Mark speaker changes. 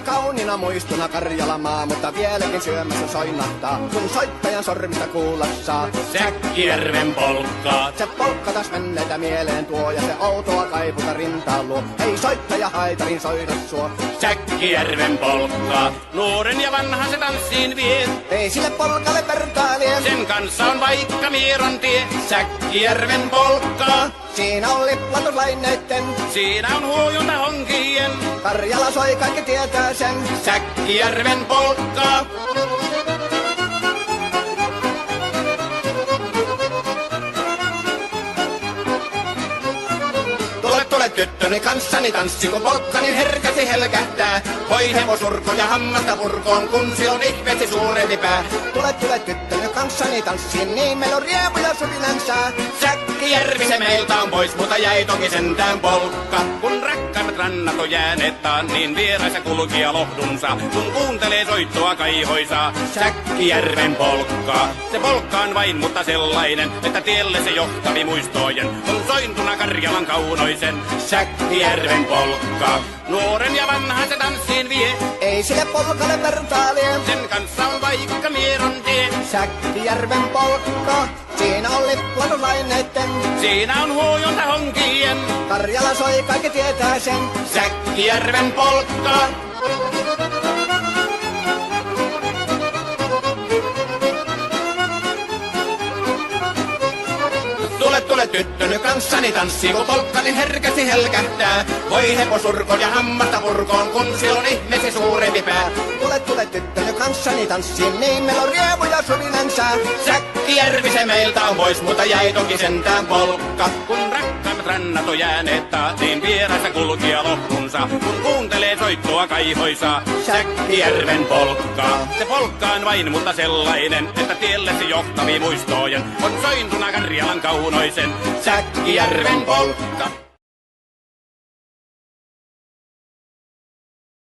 Speaker 1: Kauniina muistona Karjalan maa, mutta vieläkin syömässä soinnahtaa, kun soittajan sormista kuulla saa.
Speaker 2: Säkkijärven polkkaa.
Speaker 1: Se polkka taas menneitä mieleen tuo, ja se outoa kaiputa rintaan luo. Ei soittaja haitarin soida suo.
Speaker 2: Säkkijärven polkkaa. Nuoren ja vanhan se tanssiin vie.
Speaker 1: Ei sille polkalle vertailee.
Speaker 2: Sen kanssa on vaikka Mieron tie. Säkkijärven polkkaa.
Speaker 1: Siinä on liplatuslaineitten.
Speaker 2: Siinä on huojunta honkien.
Speaker 1: Karjala soi, kaikki tietää sen.
Speaker 2: Säkkijärven polkkaa.
Speaker 1: Tule tyttöni kanssani tanssi, kun polkkani herkäsi helkähtää. Voi hevosurko ja hammasta purkoon, kun se on ihmeesi suurempi pää. Tule tyttöni kanssani tanssiin, niin meillä on riemuja surinansa.
Speaker 2: Säkkijärvi se meiltä on pois, mutta jäi toki sentään polkka. Kun rakkaimmat rannat on jääneet taan, niin vieraissa kulkija lohdunsa. Kun kuuntelee soittoa kaihoisaa, Säkkijärven polkkaa. Se polkka on vain, mutta sellainen, että tielle se johtavi muistojen. On sointuna Karjalan kaunoisen, Säkkijärven polkkaa. Nuoren ja vanhan se tanssiin vie.
Speaker 1: Ei sille polkalle vertailee.
Speaker 2: Sen kanssa on vaikka Mieron tie.
Speaker 1: Säkkijärven polkka. Siinä on liplatuslaineitten.
Speaker 2: Siinä on huojunta honkien.
Speaker 1: Karjala soi, kaikki tietää sen.
Speaker 2: Säkkijärven polkkaa.
Speaker 1: Tule tyttöny kanssani tanssi, kun polkkani herkästi helkähtää. Voi hevosurko ja hammasta purkoon, kun se on ihmeesi suurempi pää. Tule tyttöny kanssani tanssiin, niin meillä on riemuja surinansa.
Speaker 2: Säkkijärvi se meiltä on pois, mutta jäi toki sentään polkka. Kun rakkaimmat rannat on jääneet taa, niin vieraissa kulkija lohdunsa. Kun kuuntelee soittoa kaihoisaa, Säkkijärven polkkaa. Se polkka on vain, mutta sellainen, että tielle se johtavi muistojen. On sointuna Karjalan kaunoisen, Säkkijärven polkka.